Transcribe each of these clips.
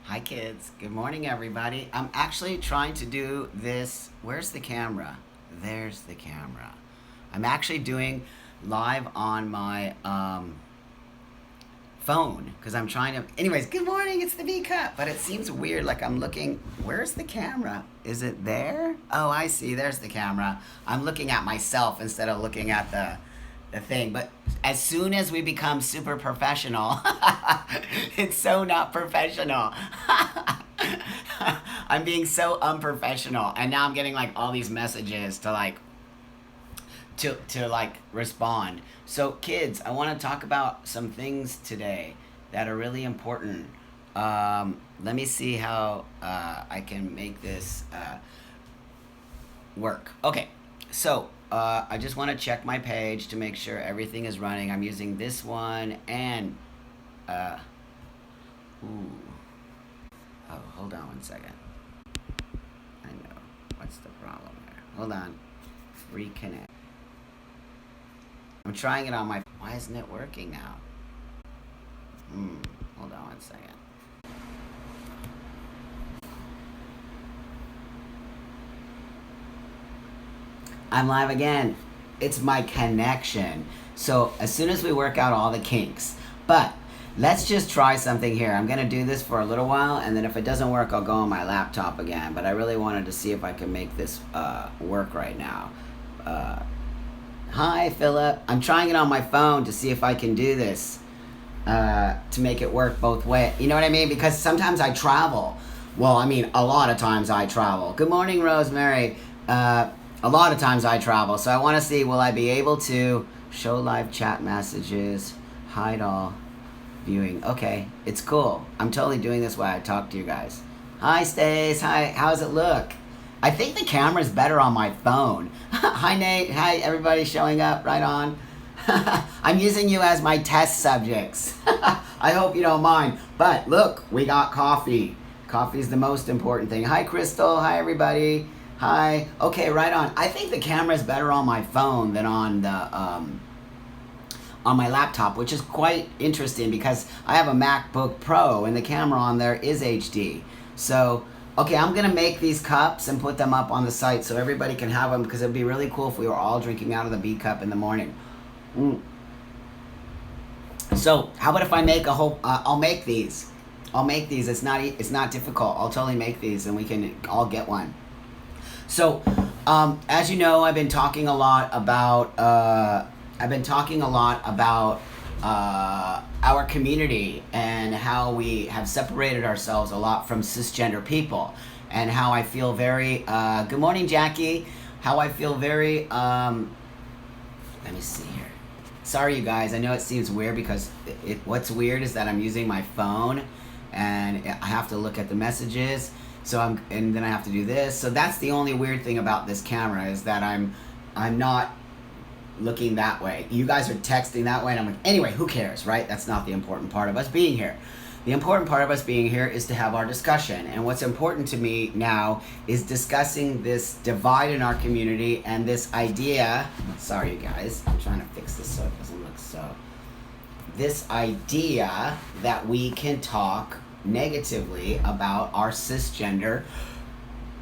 Hi, kids. Good morning, everybody. I'm actually trying to do this. Where's the camera? There's the camera. I'm actually doing live on my phone because I'm trying to. Anyways, good morning. It's the B Cup. But it seems weird. Like I'm looking. Where's the camera? Is it there? Oh, I see. There's the camera. I'm looking at myself instead of looking at the thing. But as soon as we become super professional, it's so not professional. I'm being so unprofessional, and now I'm getting like all these messages to respond. So, kids, I want to talk about some things today that are really important. Let me see how I can make this work. Okay, so I just want to check my page to make sure everything is running. I'm using this one and uh, ooh. Oh, hold on one second. I know. What's the problem here? Hold on. Reconnect. I'm trying it on my. Why isn't it working now? Hold on one second. I'm live again. It's my connection. So as soon as we work out all the kinks, but let's just try something here. I'm gonna do this for a little while, and then if it doesn't work, I'll go on my laptop again. But I really wanted to see if I can make this work right now. Hi, Philip. I'm trying it on my phone to see if I can do this to make it work both ways. You know what I mean? Because sometimes I travel. Well, I mean, a lot of times I travel. Good morning, Rosemary. A lot of times I travel, so I want to see, will I be able to show live chat messages, hide all viewing. Okay, it's cool. I'm totally doing this while I talk to you guys. Hi, Stace. Hi, how's it look? I think the camera's better on my phone. Hi, Nate. Hi, everybody showing up. Right on. I'm using you as my test subjects. I hope you don't mind. But look, we got coffee. Coffee's the most important thing. Hi, Crystal. Hi, everybody. Hi. Okay, right on. I think the camera's better on my phone than on my laptop, which is quite interesting because I have a MacBook Pro and the camera on there is HD. So, okay, I'm gonna make these cups and put them up on the site so everybody can have them because it'd be really cool if we were all drinking out of the B cup in the morning. So, how about if I make a whole? I'll make these. I'll make these. It's not difficult. I'll totally make these, and we can all get one. So, as you know, I've been talking a lot about our community and how we have separated ourselves a lot from cisgender people, and how I feel very. Good morning, Jackie. How I feel very. Let me see here. Sorry, you guys. I know it seems weird because what's weird is that I'm using my phone, and I have to look at the messages. And then I have to do this. So that's the only weird thing about this camera is that I'm not looking that way. You guys are texting that way, and I'm like, anyway, who cares, right? That's not the important part of us being here. The important part of us being here is to have our discussion. And what's important to me now is discussing this divide in our community and this idea. Sorry, you guys. I'm trying to fix this so it doesn't look so. This idea that we can talk negatively about our cisgender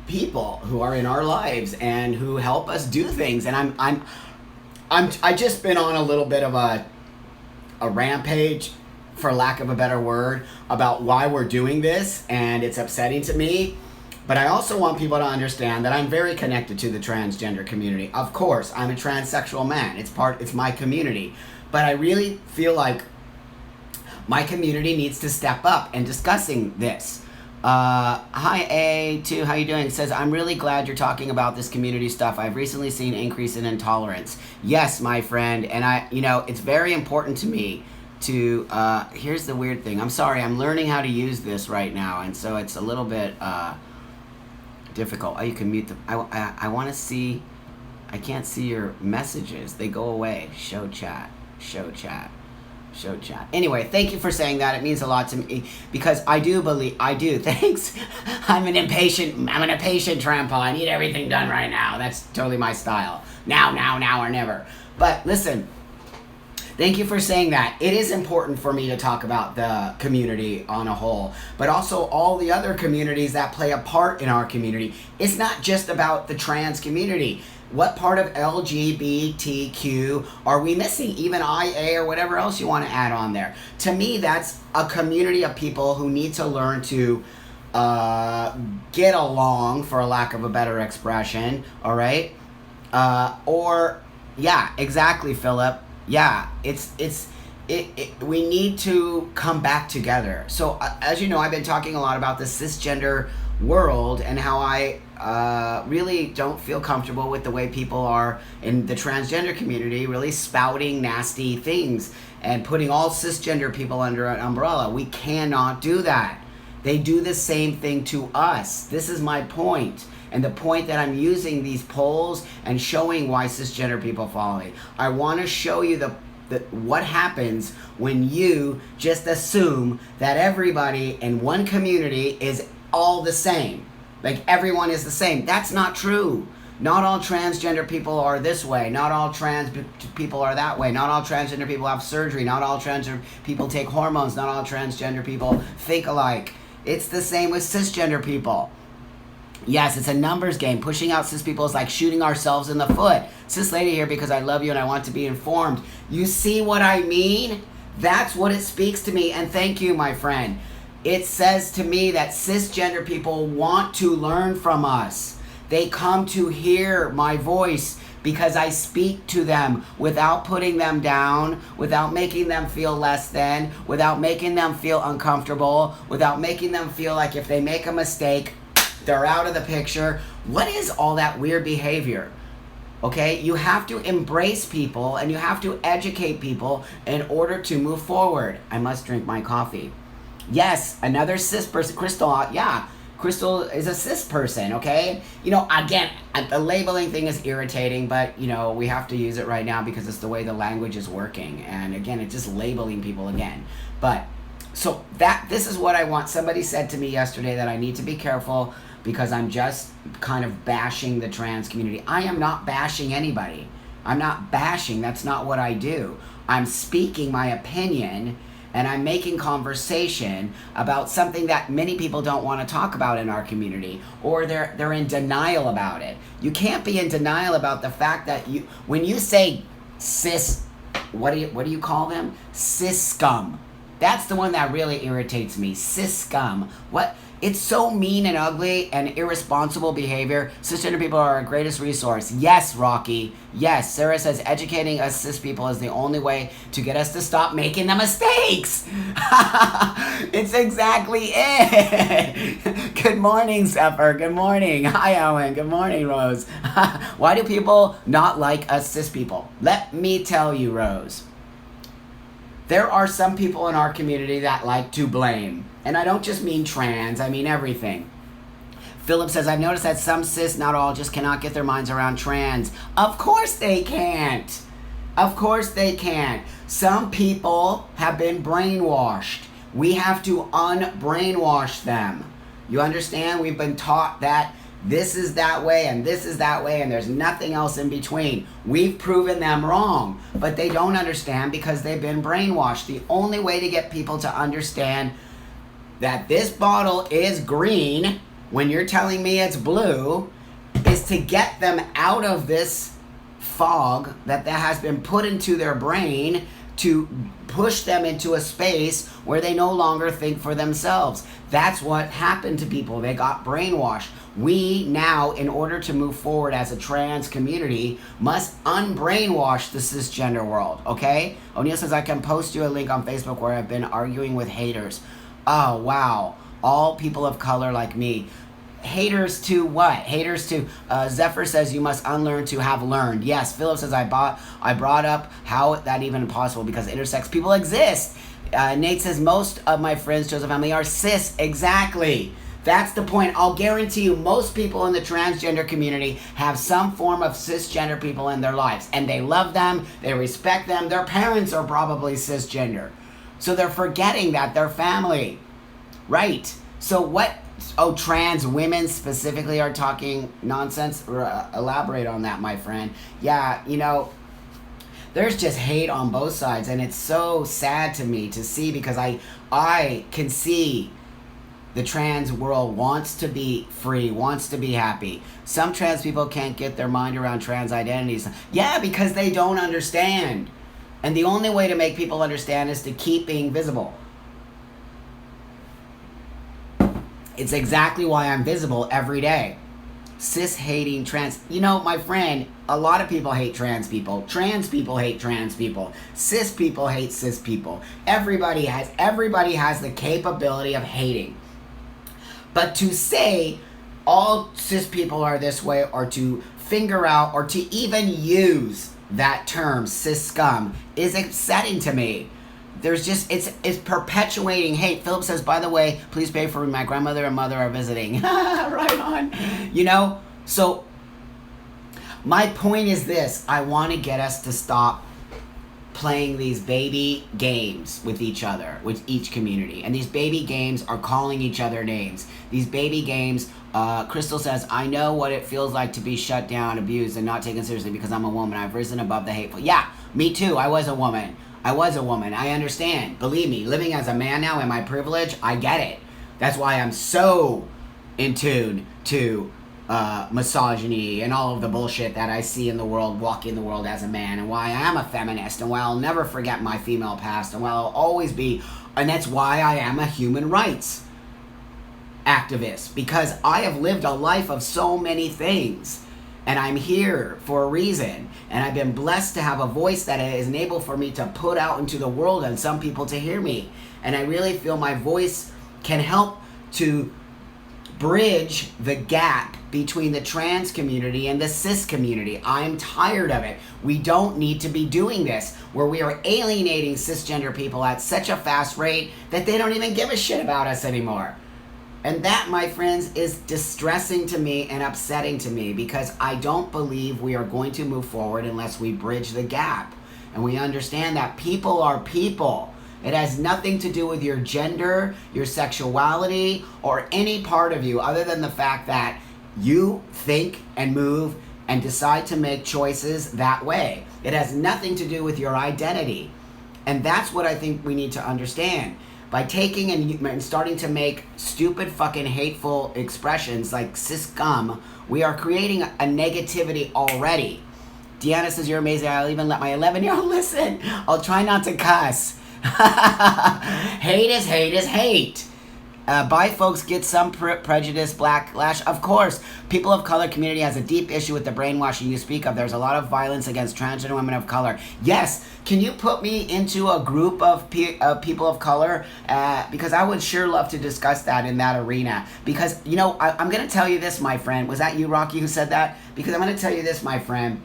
people who are in our lives and who help us do things. And I just been on a little bit of a rampage, for lack of a better word, about why we're doing this, and it's upsetting to me. But I also want people to understand that I'm very connected to the transgender community. Of course, I'm a transsexual man. It's my community. But I really feel like my community needs to step up in discussing this. Hi A2, how you doing? It says, I'm really glad you're talking about this community stuff. I've recently seen increase in intolerance. Yes, my friend, and it's very important to me to, here's the weird thing. I'm sorry, I'm learning how to use this right now, and so it's a little bit, difficult. Oh, you can mute I want to see, I can't see your messages. They go away. Show chat. Anyway, thank you for saying that. It means a lot to me because I do. Thanks. I'm an impatient trampa. I need everything done right now. That's totally my style. Now or never. But listen, Thank you for saying that. It is important for me to talk about the community on a whole, but also all the other communities that play a part in our community. It's not just about the trans community. What part of LGBTQ are we missing? Even IA or whatever else you want to add on there. To me, that's a community of people who need to learn to get along, for a lack of a better expression, all right? Yeah, exactly, Philip. Yeah, we need to come back together. So, as you know, I've been talking a lot about the cisgender world and how I really don't feel comfortable with the way people are in the transgender community really spouting nasty things and putting all cisgender people under an umbrella. We cannot do that. They do the same thing to us. This is my point. And the point that I'm using these polls and showing why cisgender people follow me. I want to show you what happens when you just assume that everybody in one community is all the same. Like everyone is the same. That's not true. Not all transgender people are this way. Not all trans people are that way. Not all transgender people have surgery. Not all transgender people take hormones. Not all transgender people think alike. It's the same with cisgender people. Yes, it's a numbers game. Pushing out cis people is like shooting ourselves in the foot. Cis lady here because I love you and I want to be informed. You see what I mean? That's what it speaks to me. And thank you, my friend. It says to me that cisgender people want to learn from us. They come to hear my voice because I speak to them without putting them down, without making them feel less than, without making them feel uncomfortable, without making them feel like if they make a mistake, they're out of the picture. What is all that weird behavior? Okay, you have to embrace people and you have to educate people in order to move forward. I must drink my coffee. Yes, another cis person, Crystal, yeah. Crystal is a cis person, okay? You know, again, the labeling thing is irritating, but, you know, we have to use it right now because it's the way the language is working. And again, it's just labeling people again. But, so this is what I want. Somebody said to me yesterday that I need to be careful because I'm just kind of bashing the trans community. I am not bashing anybody. I'm not bashing. That's not what I do. I'm speaking my opinion and I'm making conversation about something that many people don't want to talk about in our community, or they're in denial about it. You can't be in denial about the fact that when you say cis, what do you call them? Cis scum. That's the one that really irritates me. Cis scum. What? It's so mean and ugly and irresponsible behavior. Cisgender people are our greatest resource. Yes, Rocky. Yes, Sarah says educating us cis people is the only way to get us to stop making the mistakes. It's exactly it. Good morning, Zephyr. Good morning. Hi, Owen. Good morning, Rose. Why do people not like us cis people? Let me tell you, Rose. There are some people in our community that like to blame. And I don't just mean trans, I mean everything. Philip says, I've noticed that some cis, not all, just cannot get their minds around trans. Of course they can't. Of course they can't. Some people have been brainwashed. We have to unbrainwash them. You understand? We've been taught that this is that way and this is that way and there's nothing else in between. We've proven them wrong, but they don't understand because they've been brainwashed. The only way to get people to understand that this bottle is green when you're telling me it's blue is to get them out of this fog that has been put into their brain to push them into a space where they no longer think for themselves. That's what happened to people. They got brainwashed. We now, in order to move forward as a trans community, must unbrainwash the cisgender world, okay? O'Neill says, I can post you a link on Facebook where I've been arguing with haters. Oh, wow. All people of color like me. Haters to what? Haters to, Zephyr says you must unlearn to have learned. Yes, Philip says I brought up how that even possible because intersex people exist. Nate says most of my friends, chosen family, are cis. Exactly. That's the point. I'll guarantee you most people in the transgender community have some form of cisgender people in their lives. And they love them. They respect them. Their parents are probably cisgender. So they're forgetting that they're family. Right. So what... Oh, trans women specifically are talking nonsense? Elaborate on that, my friend. Yeah, you know, there's just hate on both sides, and it's so sad to me to see, because I can see the trans world wants to be free, wants to be happy. Some trans people can't get their mind around trans identities. Yeah, because they don't understand. And the only way to make people understand is to keep being visible. It's exactly why I'm visible every day. Cis-hating trans... You know, my friend, a lot of people hate trans people. Trans people hate trans people. Cis people hate cis people. Everybody has the capability of hating. But to say all cis people are this way, or to finger out, or to even use that term, cis scum, is upsetting to me. There's just, it's perpetuating hate. Philip says, by the way, please pay for me. My grandmother and mother are visiting. Right on. You know, so my point is this. I want to get us to stop playing these baby games with each other, with each community. And these baby games are calling each other names. These baby games, Crystal says, I know what it feels like to be shut down, abused, and not taken seriously because I'm a woman. I've risen above the hateful. Yeah, me too. I was a woman. I understand. Believe me, living as a man now in my privilege, I get it. That's why I'm so in tune to misogyny and all of the bullshit that I see in the world, walking the world as a man, and why I am a feminist, and why I'll never forget my female past, and why I'll always be, and that's why I am a human rights activist, because I have lived a life of so many things. And I'm here for a reason. And I've been blessed to have a voice that is enabled for me to put out into the world and some people to hear me. And I really feel my voice can help to bridge the gap between the trans community and the cis community. I'm tired of it. We don't need to be doing this, where we are alienating cisgender people at such a fast rate that they don't even give a shit about us anymore. And that, my friends, is distressing to me and upsetting to me, because I don't believe we are going to move forward unless we bridge the gap. And we understand that people are people. It has nothing to do with your gender, your sexuality, or any part of you other than the fact that you think and move and decide to make choices that way. It has nothing to do with your identity. And that's what I think we need to understand. By taking and starting to make stupid fucking hateful expressions like cis scum, we are creating a negativity already. Deanna says, you're amazing. I'll even let my 11-year-old listen. I'll try not to cuss. Hate is hate is hate. Bi folks get some prejudice, backlash. Of course, people of color community has a deep issue with the brainwashing you speak of. There's a lot of violence against transgender women of color. Yes, can you put me into a group of people of color? Because I would sure love to discuss that in that arena. Because, you know, I'm going to tell you this, my friend. Was that you, Rocky, who said that? Because I'm going to tell you this, my friend.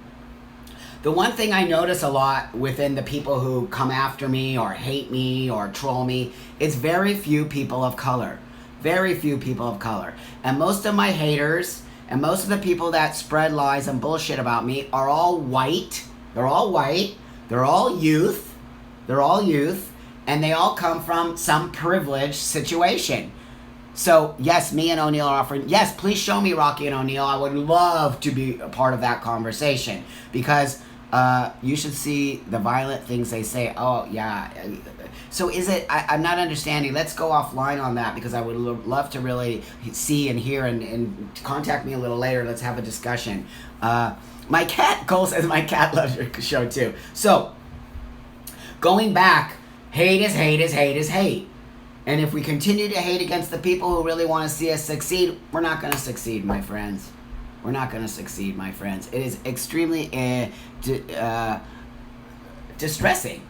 The one thing I notice a lot within the people who come after me or hate me or troll me is very few people of color. Very few people of color. And most of my haters and most of the people that spread lies and bullshit about me are all white. They're all white. They're all youth. They're all youth. And they all come from some privileged situation. So, yes, me and O'Neill are offering... Yes, please show me Rocky and O'Neill. I would love to be a part of that conversation. Because... you should see the violent things they say. Oh, yeah. So is it... I'm not understanding. Let's go offline on that, because I would love to really see and hear, and contact me a little later. Let's have a discussion. My cat... Cole says my cat loves your show too. So, going back, hate is hate is hate is hate. And if we continue to hate against the people who really want to see us succeed, we're not going to succeed, my friends. We're not going to succeed, my friends. It is extremely distressing.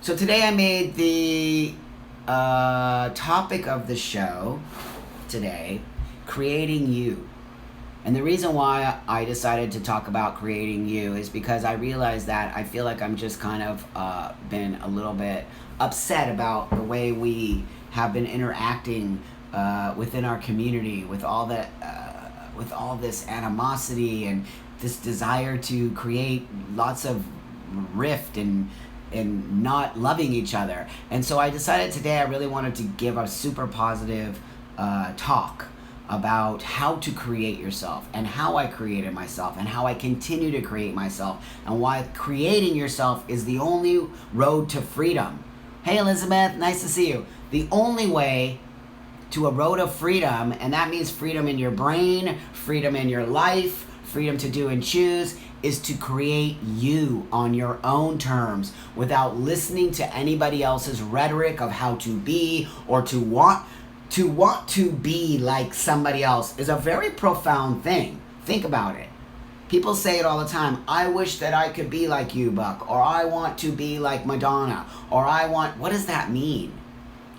So today I made the topic of the show today, creating you. And the reason why I decided to talk about creating you is because I realized that I feel like I'm just kind of been a little bit upset about the way we have been interacting within our community with all that... with all this animosity and this desire to create lots of rift and not loving each other. And so I decided today I really wanted to give a super positive talk about how to create yourself and how I created myself and how I continue to create myself and why creating yourself is the only road to freedom. Hey Elizabeth, nice to see you. The only way to a road of freedom, and that means freedom in your brain, freedom in your life, freedom to do and choose, is to create you on your own terms without listening to anybody else's rhetoric of how to be or to want to be like somebody else is a very profound thing. Think about it. People say it all the time. I wish that I could be like you, Buck, or I want to be like Madonna, or what does that mean?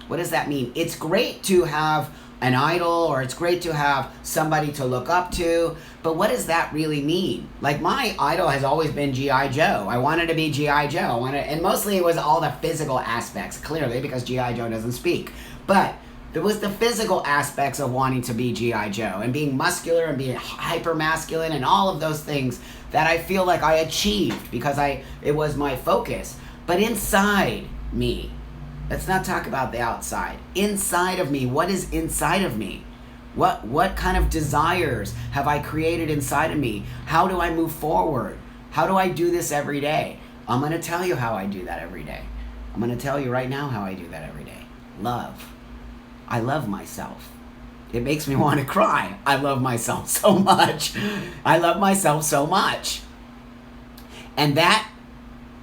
What does that mean? It's great to have an idol, or it's great to have somebody to look up to, but what does that really mean? Like, my idol has always been G.I. Joe. I wanted to be G.I. Joe. And mostly it was all the physical aspects, clearly, because G.I. Joe doesn't speak. But there was the physical aspects of wanting to be G.I. Joe and being muscular and being hyper masculine and all of those things that I feel like I achieved because it was my focus. But inside me, let's not talk about the outside. Inside of me, what is inside of me? What kind of desires have I created inside of me? How do I move forward? How do I do this every day? I'm going to tell you how I do that every day. I'm going to tell you right now how I do that every day. Love. I love myself. It makes me want to cry. I love myself so much. I love myself so much. And that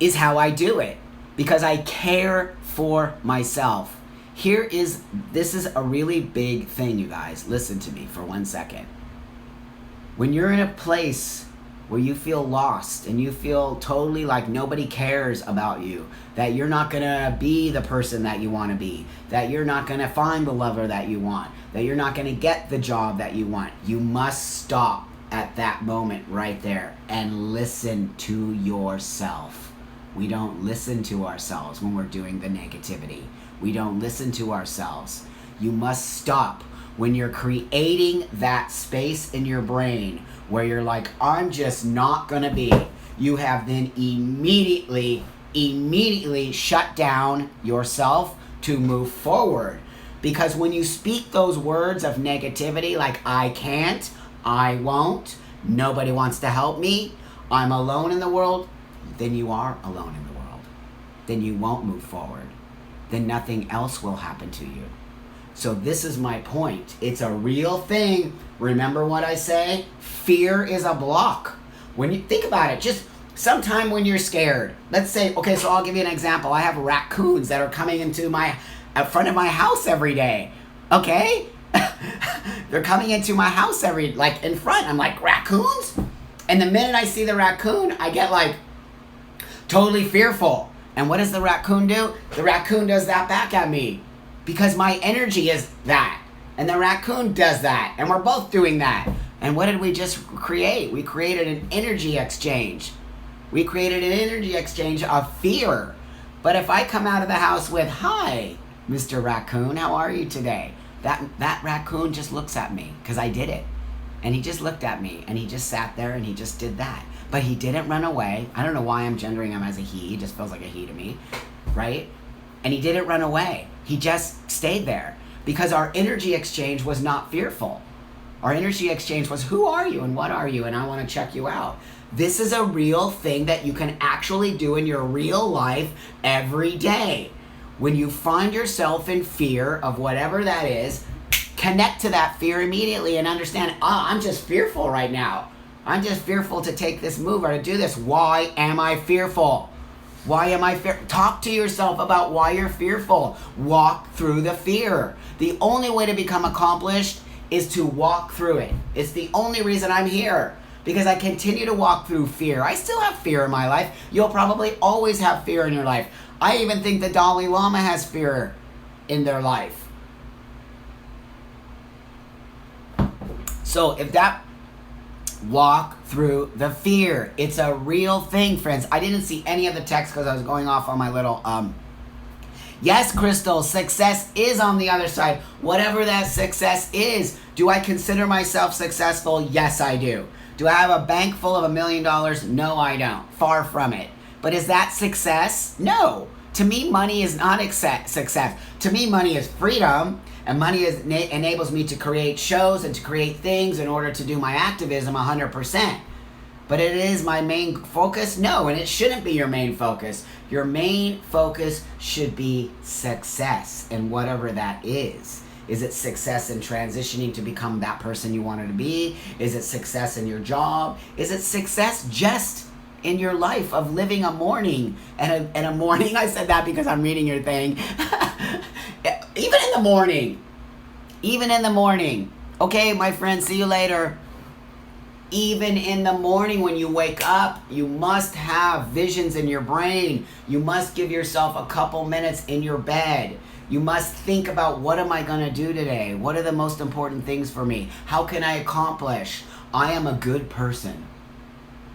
is how I do it. Because I care for myself. This is a really big thing, you guys. Listen to me for 1 second. When you're in a place where you feel lost and you feel totally like nobody cares about you, that you're not gonna be the person that you want to be, that you're not gonna find the lover that you want, that you're not gonna get the job that you want, you must stop at that moment right there and listen to yourself. We don't listen to ourselves when we're doing the negativity. We don't listen to ourselves. You must stop when you're creating that space in your brain where you're like, I'm just not gonna be. You have then immediately shut down yourself to move forward. Because when you speak those words of negativity, like I can't, I won't, nobody wants to help me, I'm alone in the world, then you are alone in the world. Then you won't move forward. Then nothing else will happen to you. So this is my point. It's a real thing. Remember what I say? Fear is a block. When you think about it, just sometime when you're scared. Let's say, okay, so I'll give you an example. I have raccoons that are coming into front of my house every day. Okay? They're coming into my house in front. I'm like, raccoons? And the minute I see the raccoon, I get totally fearful. And what does the raccoon do? The raccoon does that back at me. Because my energy is that. And the raccoon does that. And we're both doing that. And what did we just create? We created an energy exchange. We created an energy exchange of fear. But if I come out of the house with, hi, Mr. Raccoon, how are you today? That raccoon just looks at me because I did it. And he just looked at me and he just sat there and he just did that. But he didn't run away. I don't know why I'm gendering him as a he. He just feels like a he to me, right? And he didn't run away. He just stayed there because our energy exchange was not fearful. Our energy exchange was, who are you and what are you? And I want to check you out. This is a real thing that you can actually do in your real life every day. When you find yourself in fear of whatever that is, connect to that fear immediately and understand, I'm just fearful right now. I'm just fearful to take this move or to do this. Why am I fearful? Why am I fearful? Talk to yourself about why you're fearful. Walk through the fear. The only way to become accomplished is to walk through it. It's the only reason I'm here. Because I continue to walk through fear. I still have fear in my life. You'll probably always have fear in your life. I even think the Dalai Lama has fear in their life. So if that, walk through the fear. It's a real thing, friends. I didn't see any of the text because I was going off on my little, Yes, Crystal, success is on the other side. Whatever that success is. Do I consider myself successful? Yes, I do. Do I have a bank full of $1 million? No, I don't. Far from it. But is that success? No. To me, money is not success. To me, money is freedom. And money enables me to create shows and to create things in order to do my activism 100%. But it is my main focus? No, and it shouldn't be your main focus. Your main focus should be success, and whatever that is. Is it success in transitioning to become that person you wanted to be? Is it success in your job? Is it success just in your life of living a morning and a morning? I said that because I'm reading your thing. Even in the morning. Okay, my friend, see you later. Even in the morning when you wake up, you must have visions in your brain. You must give yourself a couple minutes in your bed. You must think about, what am I going to do today? What are the most important things for me? How can I accomplish? I am a good person.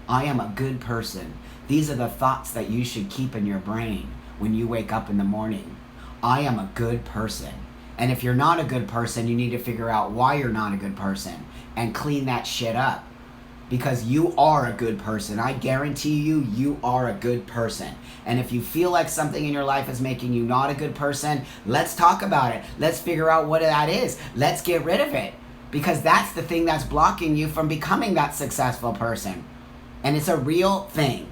I am a good person. These are the thoughts that you should keep in your brain when you wake up in the morning. I am a good person. And if you're not a good person, you need to figure out why you're not a good person and clean that shit up. Because you are a good person. I guarantee you, you are a good person. And if you feel like something in your life is making you not a good person, let's talk about it. Let's figure out what that is. Let's get rid of it. Because that's the thing that's blocking you from becoming that successful person. And it's a real thing.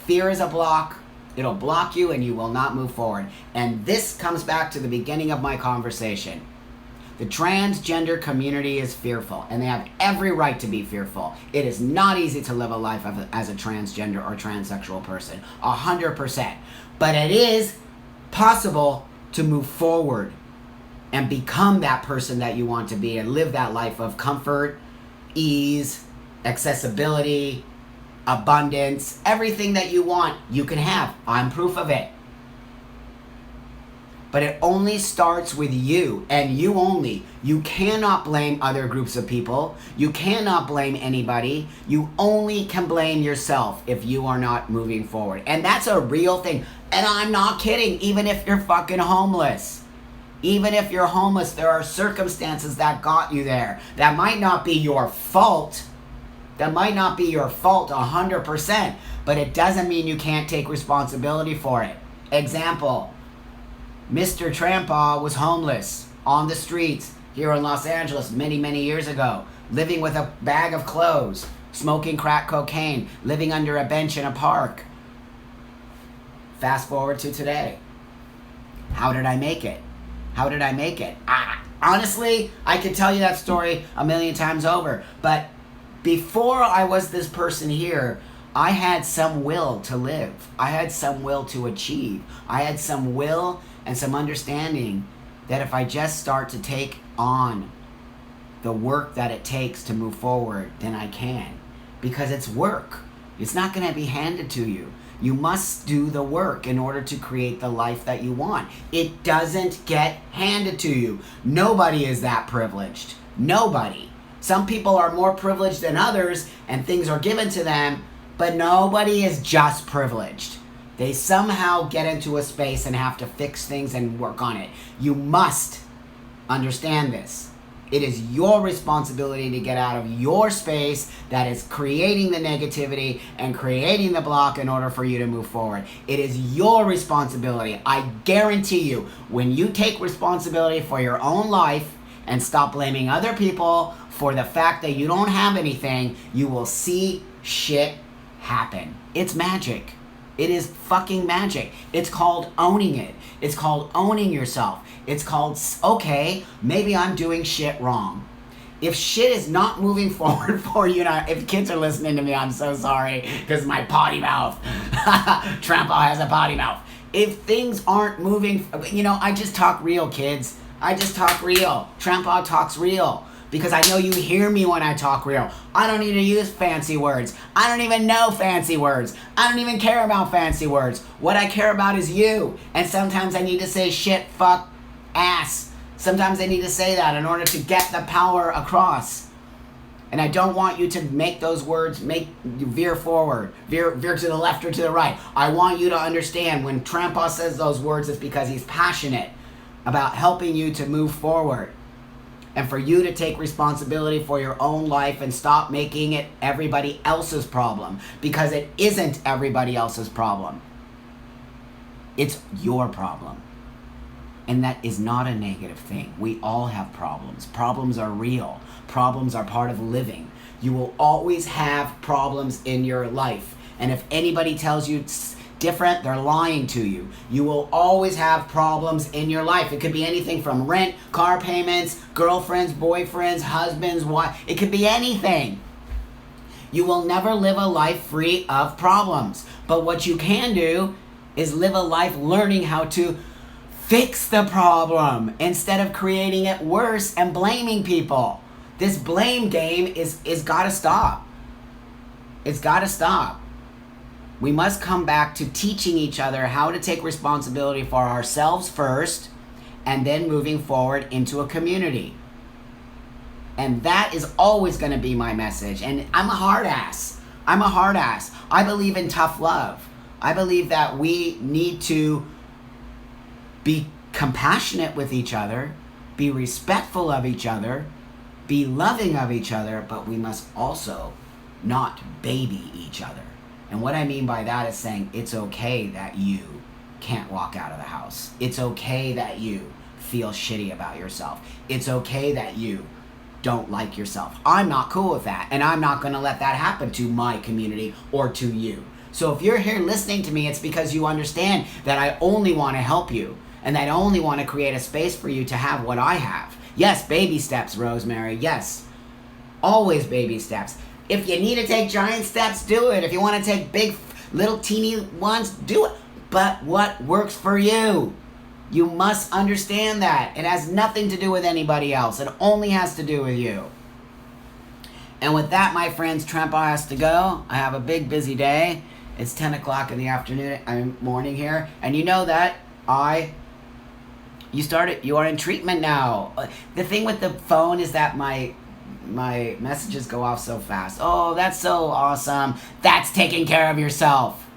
Fear is a block. It'll block you and you will not move forward. And this comes back to the beginning of my conversation. The transgender community is fearful, and they have every right to be fearful. It is not easy to live a life as a transgender or transsexual person, 100%. But it is possible to move forward and become that person that you want to be and live that life of comfort, ease, accessibility, abundance. Everything that you want, you can have. I'm proof of it. But it only starts with you, and you only. You cannot blame other groups of people. You cannot blame anybody. You only can blame yourself if you are not moving forward. And that's a real thing. And I'm not kidding. Even if you're fucking homeless. Even if you're homeless, there are circumstances that got you there. That might not be your fault. That might not be your fault 100%. But it doesn't mean you can't take responsibility for it. Example. Mr. Trampaw was homeless on the streets here in Los Angeles many, many years ago, living with a bag of clothes, smoking crack cocaine, living under a bench in a park. Fast forward to today. How did I make it? How did I make it? Honestly, I could tell you that story a million times over, but before I was this person here, I had some will to live. I had some will to achieve. I had some will and some understanding that if I just start to take on the work that it takes to move forward, then I can. Because it's work. It's not going to be handed to you. You must do the work in order to create the life that you want. It doesn't get handed to you. Nobody is that privileged. Nobody. Some people are more privileged than others and things are given to them, but nobody is just privileged. They somehow get into a space and have to fix things and work on it. You must understand this. It is your responsibility to get out of your space that is creating the negativity and creating the block in order for you to move forward. It is your responsibility. I guarantee you, when you take responsibility for your own life and stop blaming other people for the fact that you don't have anything, you will see shit happen. It's magic. It is fucking magic. It's called owning it. It's called owning yourself. It's called, okay, maybe I'm doing shit wrong. If shit is not moving forward for you, now, if kids are listening to me, I'm so sorry, because my potty mouth. Trampaw has a potty mouth. If things aren't moving, I just talk real, kids. I just talk real. Trampaw talks real. Because I know you hear me when I talk real. I don't need to use fancy words. I don't even know fancy words. I don't even care about fancy words. What I care about is you. And sometimes I need to say shit, fuck, ass. Sometimes I need to say that in order to get the power across. And I don't want you to make those words veer forward, veer to the left or to the right. I want you to understand when Trampaw says those words, it's because he's passionate about helping you to move forward. And for you to take responsibility for your own life and stop making it everybody else's problem. Because it isn't everybody else's problem. It's your problem. And that is not a negative thing. We all have problems. Problems are real. Problems are part of living. You will always have problems in your life. And if anybody tells you it's different, they're lying to you. You will always have problems in your life. It could be anything from rent, car payments, girlfriends, boyfriends, husbands, wife. It could be anything. You will never live a life free of problems. But what you can do is live a life learning how to fix the problem instead of creating it worse and blaming people. This blame game is gotta stop. It's gotta stop. We must come back to teaching each other how to take responsibility for ourselves first and then moving forward into a community. And that is always going to be my message. And I'm a hard ass. I believe in tough love. I believe that we need to be compassionate with each other, be respectful of each other, be loving of each other, but we must also not baby each other. And what I mean by that is saying it's okay that you can't walk out of the house. It's okay that you feel shitty about yourself. It's okay that you don't like yourself. I'm not cool with that, and I'm not going to let that happen to my community or to you. So if you're here listening to me, it's because you understand that I only want to help you, and that I only want to create a space for you to have what I have. Yes, baby steps, Rosemary. Yes, always baby steps. If you need to take giant steps, do it. If you want to take big, little teeny ones, do it. But what works for you? You must understand that. It has nothing to do with anybody else. It only has to do with you. And with that, my friends, Trempa has to go. I have a big, busy day. It's 10 o'clock in the afternoon, morning here. And you know that you are in treatment now. The thing with the phone is that my messages go off so fast. Oh, that's so awesome. That's taking care of yourself.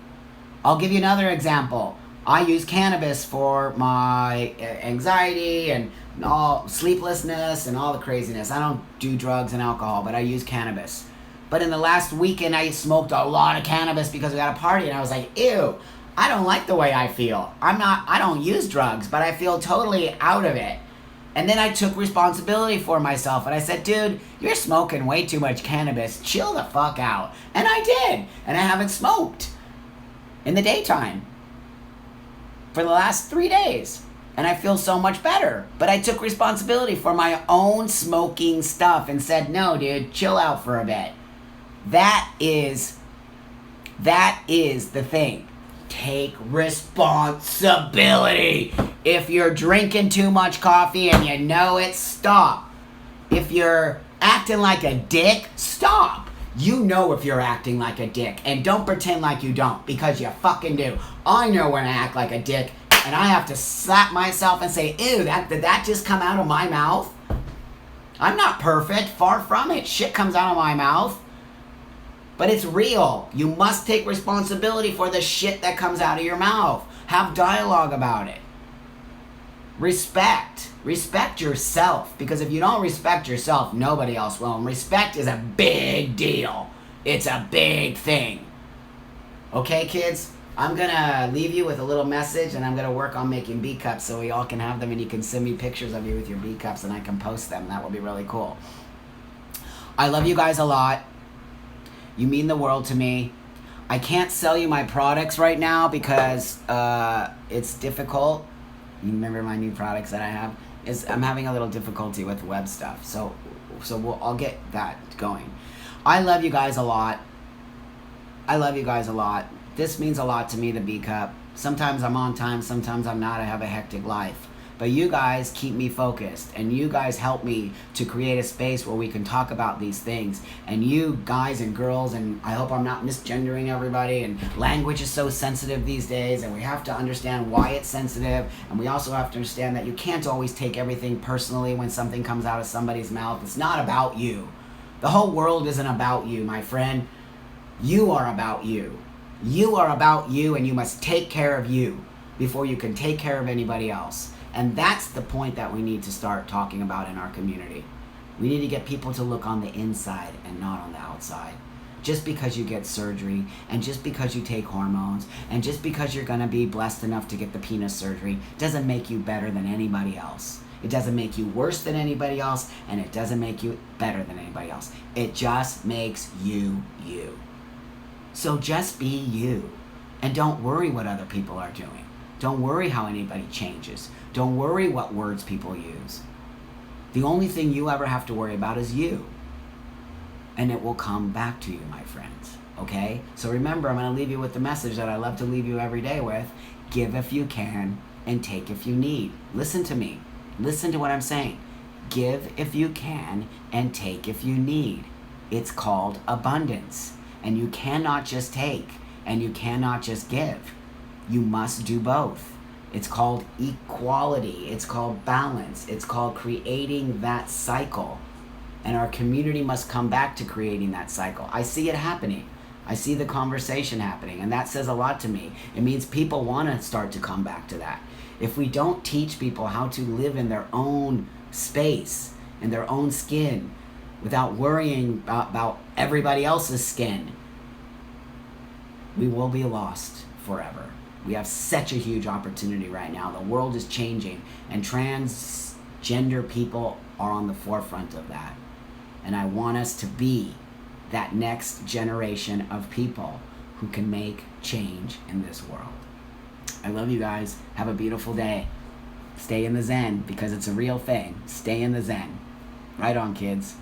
I'll give you another example. I use cannabis for my anxiety and all sleeplessness and all the craziness. I don't do drugs and alcohol, but I use cannabis. But in the last weekend, I smoked a lot of cannabis because we had a party, and I was like, ew, I don't like the way I feel. I don't use drugs, but I feel totally out of it. And then I took responsibility for myself, and I said, dude, you're smoking way too much cannabis. Chill the fuck out. And I did. And I haven't smoked in the daytime for the last 3 days. And I feel so much better. But I took responsibility for my own smoking stuff and said, no, dude, chill out for a bit. That is the thing. Take responsibility. If you're drinking too much coffee and you know it, stop. If you're acting like a dick, stop. You know if you're acting like a dick, and don't pretend like you don't, because you fucking do. I know when I act like a dick, and I have to slap myself and say, ew, did that just come out of my mouth? I'm not perfect, far from it. Shit comes out of my mouth. But it's real. You must take responsibility for the shit that comes out of your mouth. Have dialogue about it. Respect. Respect yourself. Because if you don't respect yourself, nobody else will. And respect is a big deal. It's a big thing. Okay, kids? I'm going to leave you with a little message, and I'm going to work on making B-cups so we all can have them, and you can send me pictures of you with your B-cups, and I can post them. That will be really cool. I love you guys a lot. You mean the world to me. I can't sell you my products right now because it's difficult. You remember my new products that I have? I'm having a little difficulty with web stuff. So I'll get that going. I love you guys a lot. This means a lot to me, the B-Cup. Sometimes I'm on time, sometimes I'm not. I have a hectic life. But you guys keep me focused, and you guys help me to create a space where we can talk about these things. And you guys and girls, and I hope I'm not misgendering everybody, and language is so sensitive these days, and we have to understand why it's sensitive, and we also have to understand that you can't always take everything personally when something comes out of somebody's mouth. It's not about you. The whole world isn't about you, my friend. You are about you. You are about you, and you must take care of you before you can take care of anybody else. And that's the point that we need to start talking about in our community. We need to get people to look on the inside and not on the outside. just because you get surgery, and just because you take hormones, and just because you're going to be blessed enough to get the penis surgery doesn't make you better than anybody else. It doesn't make you worse than anybody else, and it doesn't make you better than anybody else. It just makes you you. So just be you, and don't worry what other people are doing. Don't worry how anybody changes. Don't worry what words people use. The only thing you ever have to worry about is you. And it will come back to you, my friends. Okay? So remember, I'm going to leave you with the message that I love to leave you every day with. Give if you can and take if you need. Listen to me. Listen to what I'm saying. Give if you can and take if you need. It's called abundance. And you cannot just take and you cannot just give. You must do both. It's called equality. It's called balance. It's called creating that cycle. And our community must come back to creating that cycle. I see it happening. I see the conversation happening, and that says a lot to me. It means people want to start to come back to that. If we don't teach people how to live in their own space, in their own skin, without worrying about everybody else's skin, we will be lost forever. We have such a huge opportunity right now. The world is changing, and transgender people are on the forefront of that. And I want us to be that next generation of people who can make change in this world. I love you guys. Have a beautiful day. Stay in the Zen, because it's a real thing. Stay in the Zen. Right on, kids.